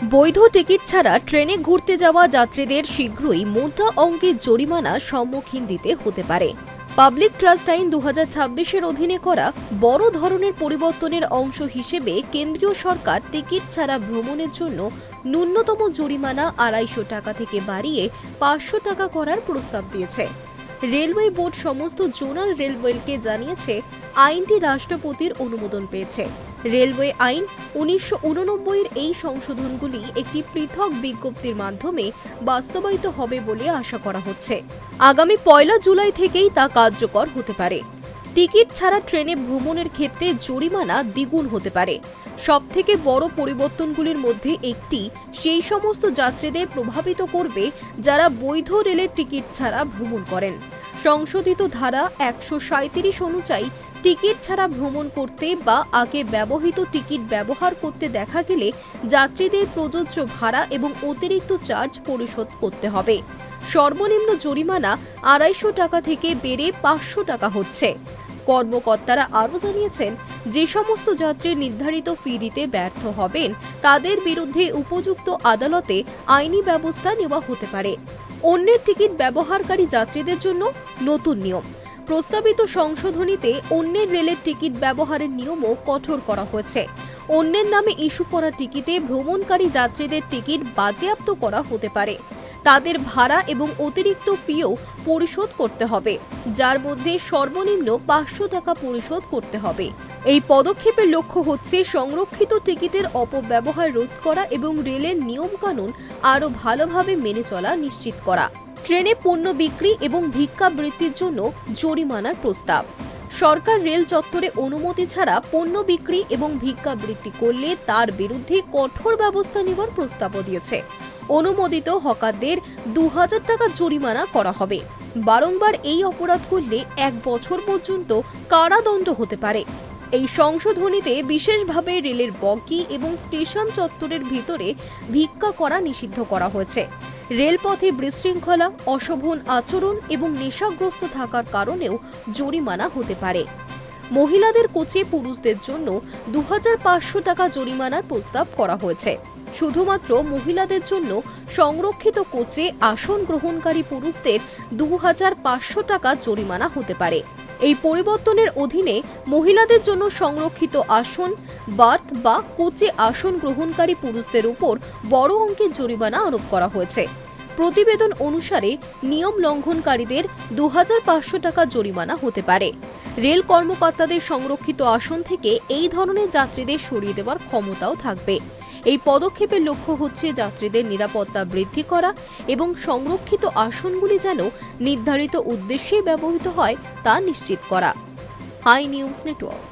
বৈধ টিকিট ছাড়া ট্রেনে ঘুরতে যাওয়া যাত্রীদের শীঘ্রই মোটা অঙ্কের জরিমানার সম্মুখীন দিতে হতে পারে। পাবলিক ট্রাস্ট আইন 2026-এর অধীনে করা বড় ধরনের পরিবর্তনের অংশ হিসেবে কেন্দ্রীয় সরকার টিকিট ছাড়া ভ্রমণের জন্য ন্যূনতম জরিমানা 250 টাকা থেকে বাড়িয়ে 500 টাকা করার প্রস্তাব দিয়েছে। রেলওয়ে বোর্ড সমস্ত জোনাল রেলওয়েকে জানিয়েছে আইনটি রাষ্ট্রপতির অনুমোদন পেয়েছে। রেলওয়ে আইন 1989-এর এই সংশোধনগুলি একটি পৃথক বিজ্ঞপ্তির মাধ্যমে বাস্তবায়িত হবে বলে আশা করা হচ্ছে। আগামী 1 জুলাই থেকেই তা কার্যকর হতে পারে। টিকিট ছাড়া ট্রেনে ভ্রমণের ক্ষেত্রে জরিমানা দ্বিগুণ হতে পারে। সবথেকে বড় পরিবর্তনগুলির মধ্যে একটি সেই সমস্ত যাত্রীদের প্রভাবিত করবে যারা বৈধ রেলের টিকিট ছাড়া ভ্রমণ করেন। সংশোধিত ধারা 137 অনুযায়ী টিকিট ছাড়া ভ্রমণ করতে বা আগে ব্যবহৃত টিকিট ব্যবহার করতে দেখা গেলে যাত্রীদের প্রযোজ্য ভাড়া এবং অতিরিক্ত চার্জ পরিশোধ করতে হবে। সর্বনিম্ন জরিমানা 250 টাকা থেকে বেড়ে 500 টাকা হচ্ছে। কর্মকর্তারা আরও জানিয়েছেন, যে সমস্ত যাত্রী নির্ধারিত ফি দিতে ব্যর্থ হবেন তাদের বিরুদ্ধে উপযুক্ত আদালতে আইনি ব্যবস্থা নেওয়া হতে পারে। অন্যের টিকিট ব্যবহারকারী যাত্রীদের জন্য নতুন নিয়ম। প্রস্তাবিত সংশোধনীতে অন্যের রেলের টিকিট ব্যবহারের নিয়মও কঠোর করা হয়েছে। অন্যের নামে ইস্যু করা টিকিটে ভ্রমণকারী যাত্রীদের টিকিট বাজেয়াপ্ত করা হতে পারে। তাদের ভাড়া এবং অতিরিক্ত ফিও পরিশোধ করতে হবে, যার মধ্যে সর্বনিম্ন 500 টাকা পরিশোধ করতে হবে। এই পদক্ষেপের লক্ষ্য হচ্ছে সংরক্ষিত টিকিটের অপব্যবহার রোধ করা এবং রেলের নিয়মকানুন আরও ভালোভাবে মেনে চলা নিশ্চিত করা। ট্রেনে পণ্য বিক্রি এবং ভিক্ষাবৃত্তির জন্য জরিমানার প্রস্তাব। সরকার রেল চত্বরে অনুমতি ছাড়া পণ্য বিক্রি এবং ভিক্ষাবৃত্তি করলে তার বিরুদ্ধে কঠোর ব্যবস্থা নেওয়ার প্রস্তাবও দিয়েছে। অনুমোদিত হকারদের 2000 টাকা জরিমানা করা হবে। বারংবার এই অপরাধ করলে 1 বছর পর্যন্ত কারাদণ্ড হতে পারে। এই সংশোধনীতে বিশেষভাবে রেলের বগি এবং স্টেশন চত্বরের ভিতরে ভিক্ষা করা নিষিদ্ধ করা হয়েছে। রেলপথে বিশৃঙ্খলা, অশোভন আচরণ এবং নেশাগ্রস্ত থাকার কারণেও জরিমানা হতে পারে। মহিলাদের কোচে পুরুষদের জন্য 2500 টাকা জরিমানার প্রস্তাব করা হয়েছে। শুধুমাত্র মহিলাদের জন্য সংরক্ষিত কোচে আসন গ্রহণকারী পুরুষদের 2500 টাকা জরিমানা হতে পারে। এই পরিবর্তনের অধীনে মহিলাদের জন্য সংরক্ষিত আসন, বার্থ বা কোচে আসন গ্রহণকারী পুরুষদের উপর বড় অঙ্কের জরিমানা আরোপ করা হয়েছে। প্রতিবেদন অনুসারে নিয়ম লঙ্ঘনকারীদের 2500 টাকা জরিমানা হতে পারে। রেল কর্মকর্তাদের সংরক্ষিত আসন থেকে এই ধরনের যাত্রীদের সরিয়ে দেওয়ার ক্ষমতাও থাকবে। এই পদক্ষেপের লক্ষ্য হচ্ছে যাত্রীদের নিরাপত্তা বৃদ্ধি করা এবং সংরক্ষিত আসনগুলি যেন নির্ধারিত উদ্দেশ্যে ব্যবহৃত হয় তা নিশ্চিত করা। Hi news network.